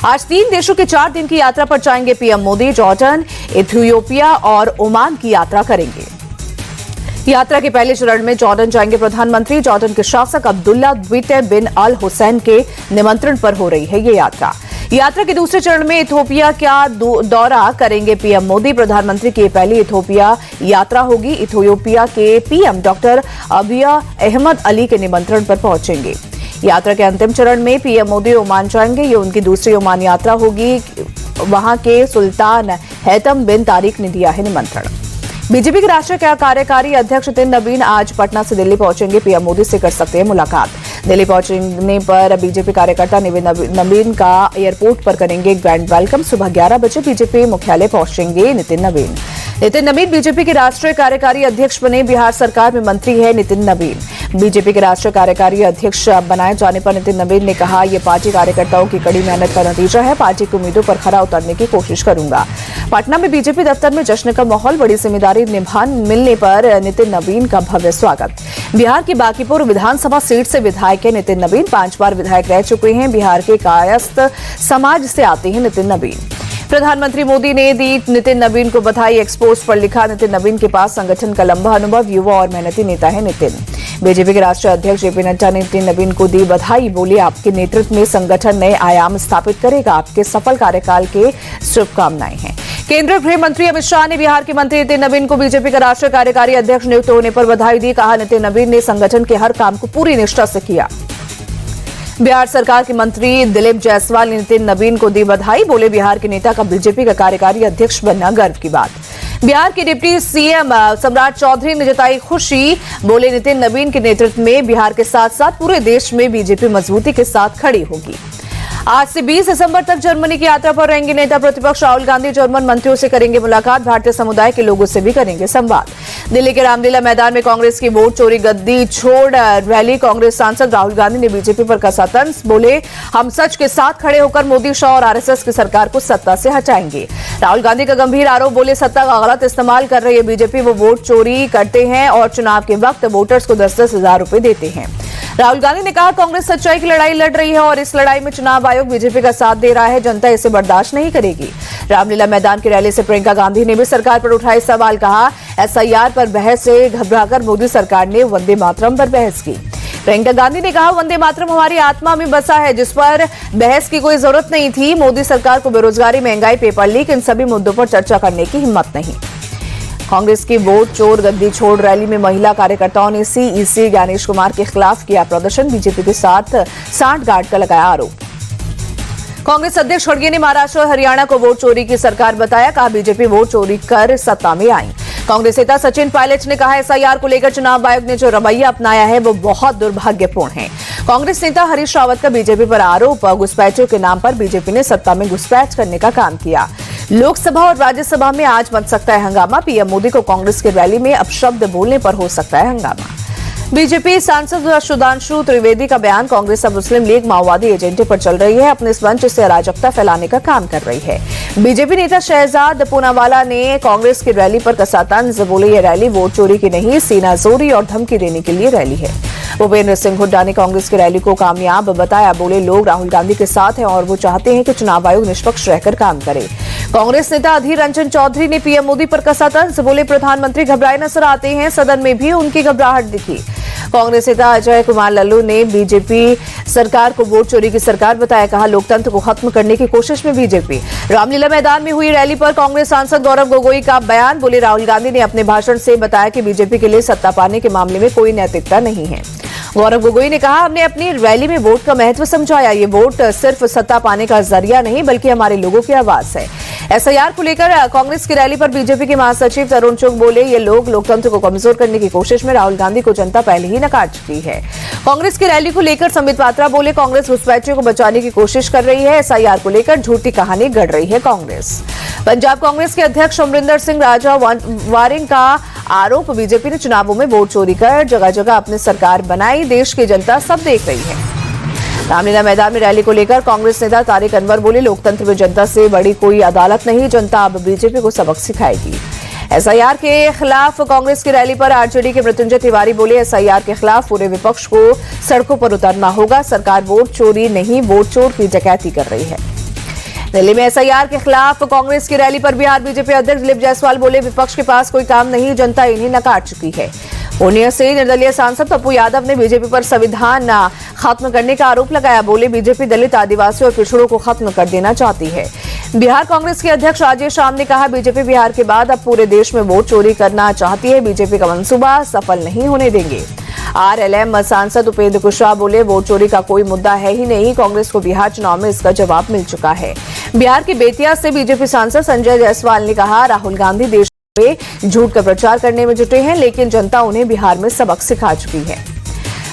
आज 3 देशों की 4 दिन की यात्रा पर जाएंगे पीएम मोदी। जॉर्डन, इथियोपिया और ओमान की यात्रा करेंगे। यात्रा के पहले चरण में जॉर्डन जाएंगे प्रधानमंत्री। जॉर्डन के शासक अब्दुल्ला द्वितीय बिन अल हुसैन के निमंत्रण पर हो रही है ये यात्रा के दूसरे चरण में इथियोपिया का दौरा करेंगे पीएम मोदी। प्रधानमंत्री की पहली इथियोपिया यात्रा होगी। इथियोपिया के PM doctor Abiy Ahmad Ali के निमंत्रण पर पहुंचेंगे। यात्रा के अंतिम चरण में पीएम मोदी ओमान जाएंगे। ये उनकी दूसरी ओमान यात्रा होगी। वहां के सुल्तान हैतम बिन तारिक ने दिया है निमंत्रण। बीजेपी के राष्ट्रीय कार्यकारी अध्यक्ष नितिन नवीन आज पटना से दिल्ली पहुंचेंगे। पीएम मोदी से कर सकते हैं मुलाकात। दिल्ली पहुंचने पर बीजेपी कार्यकर्ता नवीन का एयरपोर्ट पर करेंगे ग्रैंड वेलकम। सुबह 11 बजे बीजेपी मुख्यालय पहुंचेंगे नितिन नवीन। बीजेपी के राष्ट्रीय कार्यकारी अध्यक्ष बने। बिहार सरकार में मंत्री है नितिन नवीन। बीजेपी के राष्ट्रीय कार्यकारी अध्यक्ष बनाए जाने पर नितिन नवीन ने कहा, यह पार्टी कार्यकर्ताओं की कड़ी मेहनत का नतीजा है। पार्टी की उम्मीदों पर खरा उतरने की कोशिश करूंगा। पटना में बीजेपी दफ्तर में जश्न का माहौल। बड़ी जिम्मेदारी मिलने पर नितिन नवीन का भव्य स्वागत। बिहार की बांकीपुर विधानसभा सीट से विधायक है नितिन नवीन। 5 बार विधायक रह चुके हैं। बिहार के कायस्थ समाज से आते हैं नितिन नवीन। प्रधानमंत्री मोदी ने दी नितिन नवीन को बधाई। एक्सपोज पर लिखा, नितिन नवीन के पास संगठन का लंबा अनुभव, युवा और मेहनती नेता है नितिन। बीजेपी के राष्ट्रीय अध्यक्ष जेपी नड्डा ने नितिन नवीन को दी बधाई। बोले, आपके नेतृत्व में संगठन नए आयाम स्थापित करेगा। आपके सफल कार्यकाल के शुभकामनाएं हैं। केंद्रीय गृह मंत्री अमित शाह ने बिहार के मंत्री नितिन नवीन को बीजेपी का राष्ट्रीय कार्यकारी अध्यक्ष नियुक्त होने पर बधाई दी। कहा, नितिन नवीन ने संगठन के हर काम को पूरी निष्ठा से किया। बिहार सरकार के मंत्री दिलीप जायसवाल ने नितिन नवीन को दी बधाई। बोले, बिहार के नेता का बीजेपी का कार्यकारी अध्यक्ष बनना गर्व की बात। बिहार के डिप्टी सीएम सम्राट चौधरी ने जताई खुशी। बोले, नितिन नवीन के नेतृत्व में बिहार के साथ साथ पूरे देश में बीजेपी मजबूती के साथ खड़ी होगी। आज से 20 दिसंबर तक जर्मनी की यात्रा पर रहेंगे नेता प्रतिपक्ष राहुल गांधी। जर्मन मंत्रियों से करेंगे मुलाकात। भारतीय समुदाय के लोगों से भी करेंगे संवाद। दिल्ली के रामलीला मैदान में कांग्रेस की वोट चोरी गद्दी छोड़ रैली। कांग्रेस सांसद राहुल गांधी ने बीजेपी पर कसा तंज। बोले, हम सच के साथ खड़े होकर मोदी, शाह और आरएसएस की सरकार को सत्ता से हटाएंगे। राहुल गांधी का गंभीर आरोप। बोले, सत्ता का गलत इस्तेमाल कर रही है बीजेपी। वो वोट चोरी करते हैं और चुनाव के वक्त वोटर्स को 10-10 हजार रुपए देते हैं। राहुल गांधी ने कहा, कांग्रेस सच्चाई की लड़ाई लड़ रही है और इस लड़ाई में चुनाव आयोग बीजेपी का साथ दे रहा है। जनता इसे बर्दाश्त नहीं करेगी। रामलीला मैदान की रैली से प्रियंका गांधी ने भी सरकार पर उठाए सवाल। कहा, एसआईआर पर बहस से घबराकर मोदी सरकार ने वंदे मातरम पर बहस की। प्रियंका गांधी ने कहा, वंदे मातरम हमारी आत्मा में बसा है, जिस पर बहस की कोई जरूरत नहीं थी। मोदी सरकार को बेरोजगारी, महंगाई, पेपर लीक, इन सभी मुद्दों पर चर्चा करने की हिम्मत नहीं। कांग्रेस की वोट चोर गद्दी छोड़ रैली में महिला कार्यकर्ताओं ने सीईसी ज्ञानेश कुमार के खिलाफ किया प्रदर्शन। बीजेपी के साथ सांठगांठ का लगाया आरोप। कांग्रेस अध्यक्ष खड़गे ने महाराष्ट्र और हरियाणा को वोट चोरी की सरकार बताया। कहा, बीजेपी वोट चोरी कर सत्ता में आई। कांग्रेस नेता सचिन पायलट ने कहा, एसआईआर को लेकर चुनाव आयोग ने जो रवैया अपनाया है वो बहुत दुर्भाग्यपूर्ण है। कांग्रेस नेता हरीश रावत का बीजेपी पर आरोप। घुसपैठियों के नाम पर बीजेपी ने सत्ता में घुसपैठ करने का काम किया। लोकसभा और राज्यसभा में आज मच सकता है हंगामा। पीएम मोदी को कांग्रेस की रैली में अपशब्द बोलने पर हो सकता है हंगामा। बीजेपी सांसद सुधांशु त्रिवेदी का बयान। कांग्रेस अब मुस्लिम लीग माओवादी एजेंडे पर चल रही है। अपने इस मंच से अराजकता फैलाने का काम कर रही है। बीजेपी नेता शहजाद पूनावाला ने कांग्रेस की रैली पर कसा तंज। बोले, ये रैली वोट चोरी की नहीं, सीना जोरी और धमकी देने के लिए रैली है। भूपेंद्र सिंह हुड्डा ने कांग्रेस की रैली को कामयाब बताया। बोले, लोग राहुल गांधी के साथ हैं और वो चाहते हैं कि चुनाव आयोग निष्पक्ष रहकर काम करे। कांग्रेस नेता अधीर रंजन चौधरी ने पीएम मोदी पर कसा तंज। बोले, प्रधानमंत्री घबराए नजर आते हैं। सदन में भी उनकी घबराहट दिखी। कांग्रेस नेता अजय कुमार लल्लू ने बीजेपी सरकार को वोट चोरी की सरकार बताया। कहा, लोकतंत्र को खत्म करने की कोशिश में बीजेपी। रामलीला मैदान में हुई रैली पर कांग्रेस सांसद गौरव गोगोई का बयान। बोले, राहुल गांधी ने अपने भाषण से बताया कि बीजेपी के लिए सत्ता पाने के मामले में कोई नैतिकता नहीं है। गौरव गोगोई ने कहा, हमने अपनी रैली में वोट का महत्व समझाया। ये वोट सिर्फ सत्ता पाने का जरिया नहीं बल्कि हमारे लोगों की आवाज है। एसआईआर को लेकर कांग्रेस की रैली पर बीजेपी के महासचिव तरुण चुग बोले, ये लोग लोकतंत्र को कमजोर करने की कोशिश में राहुल गांधी को जनता पहले ही नकार चुकी है। कांग्रेस की रैली को लेकर संबित पात्रा बोले, कांग्रेस घुसपैठियों को बचाने की कोशिश कर रही है। एसआईआर को लेकर झूठी कहानी गढ़ रही है कांग्रेस। पंजाब कांग्रेस के अध्यक्ष अमरिंदर सिंह राजा वारिंग का आरोप। बीजेपी ने चुनावों में वोट चोरी कर जगह जगह अपनी सरकार बनाई। देश की जनता सब देख रही है। रामलीला मैदान में रैली को लेकर कांग्रेस नेता तारिक अनवर बोले, लोकतंत्र में जनता से बड़ी कोई अदालत नहीं। जनता अब बीजेपी को सबक सिखाएगी। एसआईआर के खिलाफ कांग्रेस की रैली पर आरजेडी के मृत्युंजय तिवारी बोले, एसआईआर के खिलाफ पूरे विपक्ष को सड़कों पर उतरना होगा। सरकार वोट चोरी नहीं, वोट चोर की डकैती कर रही है। दिल्ली में एसआईआर के खिलाफ कांग्रेस की रैली पर बिहार बीजेपी अध्यक्ष दिलीप जायसवाल बोले, विपक्ष के पास कोई काम नहीं, जनता इन्हें नकार चुकी है। पूर्णिया से निर्दलीय सांसद पप्पू यादव ने बीजेपी पर संविधान खत्म करने का आरोप लगाया। बोले, बीजेपी दलित, आदिवासी और पिछड़ों को खत्म कर देना चाहती है। बिहार कांग्रेस के अध्यक्ष राजेश राम ने कहा, बीजेपी बिहार के बाद अब पूरे देश में वोट चोरी करना चाहती है। बीजेपी का मंसूबा सफल नहीं होने देंगे। आरएलएम सांसद उपेंद्र कुशवाहा बोले, वोट चोरी का कोई मुद्दा है ही नहीं, कांग्रेस को बिहार चुनाव में इसका जवाब मिल चुका है। बिहार के बेतिया से बीजेपी सांसद संजय जायसवाल ने कहा, राहुल गांधी देश में झूठ का प्रचार करने में जुटे हैं, लेकिन जनता उन्हें बिहार में सबक सिखा चुकी है।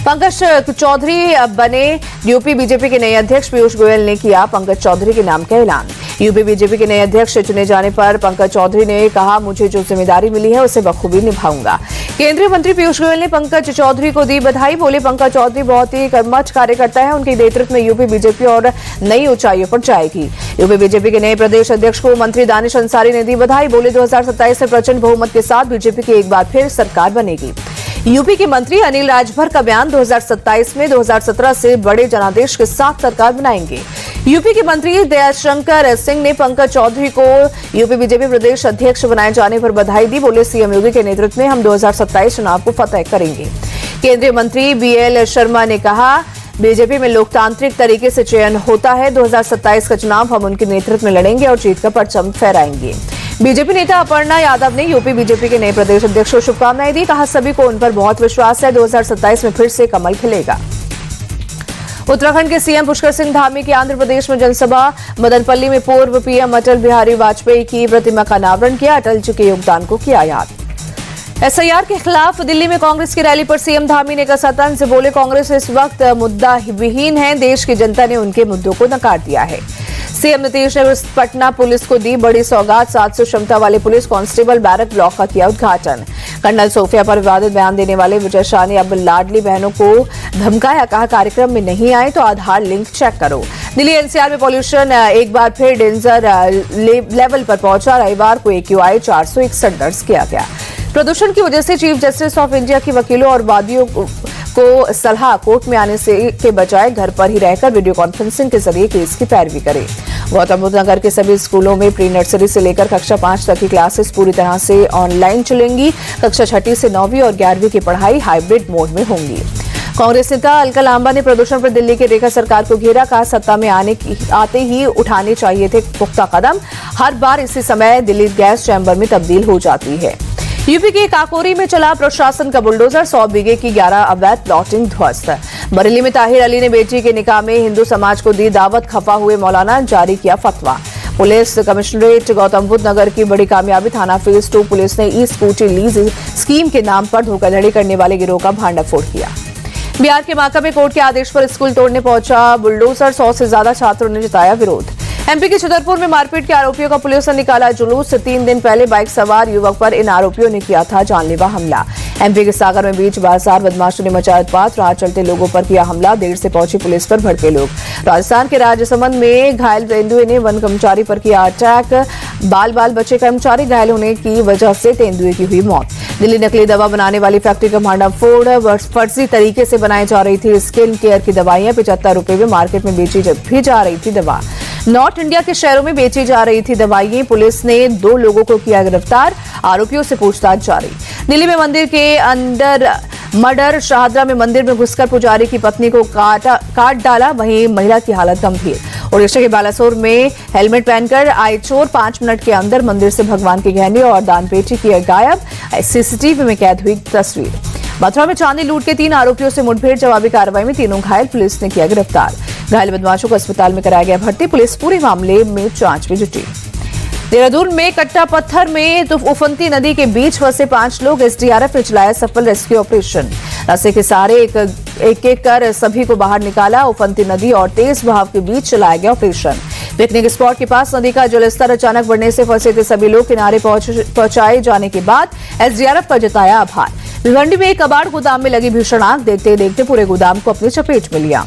पंकज चौधरी बने यूपी बीजेपी के नए अध्यक्ष। पीयूष गोयल ने किया पंकज चौधरी के नाम का ऐलान। यूपी बीजेपी के नए अध्यक्ष चुने जाने पर पंकज चौधरी ने कहा, मुझे जो जिम्मेदारी मिली है उसे बखूबी निभाऊंगा। केंद्रीय मंत्री पीयूष गोयल ने पंकज चौधरी को दी बधाई। बोले, पंकज चौधरी बहुत ही कर्मठ कार्यकर्ता है, उनके नेतृत्व में यूपी बीजेपी और नई ऊंचाइयों पर जाएगी। यूपी बीजेपी के नए प्रदेश अध्यक्ष को मंत्री दानिश अंसारी ने दी बधाई। बोले, 2027 में प्रचंड बहुमत के साथ बीजेपी की एक बार फिर सरकार बनेगी। यूपी के मंत्री अनिल राजभर का बयान, 2027 में 2017 से बड़े जनादेश के साथ सरकार बनाएंगे। यूपी के मंत्री दयाशंकर सिंह ने पंकज चौधरी को यूपी बीजेपी प्रदेश अध्यक्ष बनाए जाने पर बधाई दी। बोले, सीएम योगी के नेतृत्व में हम 2027 चुनाव को फतेह करेंगे। केंद्रीय मंत्री बीएल शर्मा ने कहा, बीजेपी में लोकतांत्रिक तरीके से चयन होता है। 2027 का चुनाव हम उनके नेतृत्व में लड़ेंगे और जीत का परचम फहराएंगे। बीजेपी नेता अपर्णा यादव ने यूपी बीजेपी के नए प्रदेश अध्यक्ष को शुभकामनाएं दी। कहा, सभी को उन पर बहुत विश्वास है, 2027 में फिर से कमल खिलेगा। उत्तराखंड के सीएम पुष्कर सिंह धामी की आंध्र प्रदेश में जनसभा। मदनपल्ली में पूर्व पीएम अटल बिहारी वाजपेयी की प्रतिमा का अनावरण किया। अटल जी के योगदान को किया याद। एसआईआर के खिलाफ दिल्ली में कांग्रेस की रैली पर सीएम धामी ने कहा, तंज से बोले, कांग्रेस इस वक्त मुद्दा विहीन है, देश की जनता ने उनके मुद्दों को नकार दिया है। सीएम नीतीश ने पटना पुलिस को दी बड़ी सौगात। 700 क्षमता वाले पुलिस कांस्टेबल बैरक ब्लॉक का किया उद्घाटन। कर्नल सोफिया पर विवादित बयान देने वाले विजय शाह ने अब लाडली बहनों को धमकाया। कहा, कार्यक्रम में नहीं आए तो आधार लिंक चेक करो। दिल्ली एनसीआर में पॉल्यूशन एक बार फिर डेंजर लेवल पर पहुंचा। रविवार को AQI 461 दर्ज किया गया। प्रदूषण की वजह से चीफ जस्टिस ऑफ इंडिया के वकीलों और वादियों को सलाह, कोर्ट में आने से के बजाय घर पर ही रहकर वीडियो कॉन्फ्रेंसिंग के जरिए केस की पैरवी करें। गौतम बुद्ध नगर के सभी स्कूलों में प्री नर्सरी से लेकर कक्षा 5 तक की क्लासेस पूरी तरह से ऑनलाइन चलेंगी। कक्षा 6 से 9वीं और 11वीं की पढ़ाई हाइब्रिड मोड में होंगी। कांग्रेस नेता अलका लांबा ने प्रदूषण पर दिल्ली की रेखा सरकार को घेरा। कहा, सत्ता में आते ही उठाने चाहिए थे पुख्ता कदम। हर बार इसी समय दिल्ली गैस चैम्बर में तब्दील हो जाती है। यूपी के काकोरी में चला प्रशासन का बुलडोजर। 100 बीघे की 11 अवैध प्लॉटिंग ध्वस्त। बरेली में ताहिर अली ने बेटी के निकाह में हिंदू समाज को दी दावत। खफा हुए मौलाना, जारी किया फतवा। पुलिस कमिश्नरेट गौतम बुद्ध नगर की बड़ी कामयाबी। थाना फेज 2 पुलिस ने ई-स्कूटी लीज स्कीम के नाम पर धोखाधड़ी करने वाले गिरोह का भांडाफोड़ किया। बिहार के बांका में कोर्ट के आदेश पर स्कूल तोड़ने पहुंचा बुलडोजर। 100 से ज्यादा छात्रों ने जताया विरोध। एमपी के छतरपुर में मारपीट के आरोपियों का पुलिस ने निकाला जुलूस। 3 दिन पहले बाइक सवार युवक पर इन आरोपियों ने किया था जानलेवा हमला। एमपी के सागर में बीच बाजार बदमाशों ने मचाया उत्पात। राह चलते लोगों पर किया हमला। देर से पहुंची पुलिस पर भड़के लोग। राजस्थान के राजसमंद में घायल तेंदुए ने वन कर्मचारी पर किया अटैक। बाल बचे कर्मचारी घायल होने की वजह से तेंदुए की हुई मौत। दिल्ली नकली दवा बनाने वाली फैक्ट्री का भांडाफोड़। फर्जी तरीके से बनाई जा रही थी स्किन केयर की दवाइयां। 75 रुपए में मार्केट में बेची भी जा रही थी दवा। नॉर्थ इंडिया के शहरों में बेची जा रही थी दवाइयां। पुलिस ने 2 लोगों को किया गिरफ्तार। आरोपियों से पूछताछ जारी। दिल्ली में मंदिर के अंदर मर्डर। शाहदरा में मंदिर में घुसकर पुजारी की पत्नी को काट डाला। वहीं महिला की हालत गंभीर। ओडिशा के बालासोर में हेलमेट पहनकर आए चोर। 5 मिनट के अंदर मंदिर से भगवान के गहने और दान पेटी किए गायब। सीसीटीवी में कैद हुई तस्वीर। मथुरा में चांदी लूट के 3 आरोपियों से मुठभेड़। जवाबी कार्रवाई में तीनों घायल। पुलिस ने किया गिरफ्तार। घायल बदमाशों को अस्पताल में कराया गया भर्ती। पुलिस पूरे मामले में जांच में जुटी। देहरादून में कट्टा पत्थर में तो उफनती नदी के बीच फंसे 5 लोग। एसडीआरएफ ने चलाया सफल रेस्क्यू ऑपरेशन। रस्से के सहारे एक कर सभी को बाहर निकाला। उफनती नदी और तेज बहाव के बीच चलाया गया ऑपरेशन। पिकनिक स्पॉट के पास नदी का जलस्तर अचानक बढ़ने से फंसे थे सभी लोग। किनारे पहुंचाए जाने के बाद एसडीआरएफ का जताया आभार। भिवंडी में एक कबाड़ गोदाम में लगी भीषण आग। देखते देखते पूरे गोदाम को अपनी चपेट में लिया।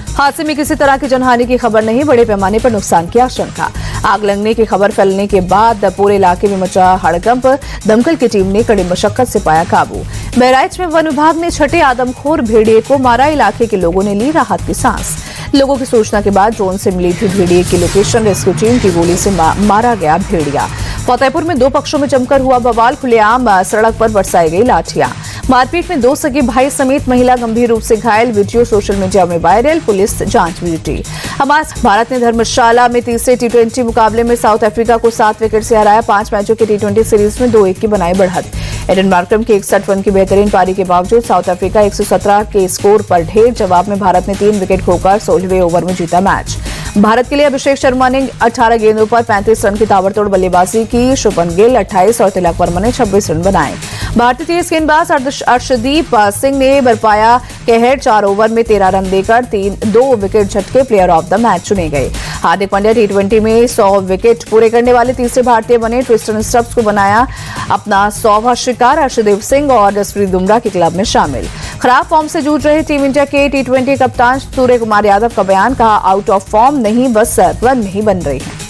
हादसे में किसी तरह की जनहानि की खबर नहीं। बड़े पैमाने पर नुकसान की आशंका। आग लगने की खबर फैलने के बाद पूरे इलाके में मचा हड़कंप। दमकल की टीम ने कड़ी मशक्कत से पाया काबू। बहराइच में वन विभाग ने छठे आदमखोर भेड़िए को मारा। इलाके के लोगों ने ली राहत की सांस। लोगों की सूचना के बाद ड्रोन से मिली थी भेड़िए की लोकेशन। रेस्क्यू टीम की गोली से मारा गया भेड़िया। फतेहपुर में दो पक्षों में जमकर हुआ बवाल। खुलेआम सड़क पर बरसाई गई लाठियां। मारपीट में दो सगे भाई समेत महिला गंभीर रूप से घायल। वीडियो सोशल मीडिया में वायरल। पुलिस जांच में जुटी। भारत ने धर्मशाला में तीसरे T20 मुकाबले में साउथ अफ्रीका को 7 विकेट से हराया। 5 मैचों की T20 सीरीज में 2-1 की बनाई बढ़त। एडन मार्करम की 61 रन की बेहतरीन पारी के बावजूद साउथ अफ्रीका 117 के स्कोर पर ढेर। जवाब में भारत ने 3 विकेट खोकर 16वें ओवर में जीता मैच। भारत के लिए अभिषेक शर्मा ने 18 गेंदों पर 35 रन की ताबड़तोड़ बल्लेबाजी की। शुभमन गिल 28 और तिलक वर्मा ने 26 रन बनाए। भारतीय तेज गेंदबाज अर्शदीप सिंह ने बरपाया कहर। 4 ओवर में 13 रन देकर 2 विकेट झटके प्लेयर ऑफ द मैच चुने गए। हार्दिक पांड्या T20 में 100 विकेट पूरे करने वाले तीसरे भारतीय बने। ट्विस्टन स्टब्स को बनाया अपना 100वां शिकार। अर्शदीप सिंह और जसप्रीत बुमराह के क्लब में शामिल। खराब फॉर्म से जूझ रहे टीम इंडिया के T20 कप्तान सूर्य कुमार यादव का बयान। कहा, आउट ऑफ फॉर्म नहीं, बस रन नहीं बन रही है।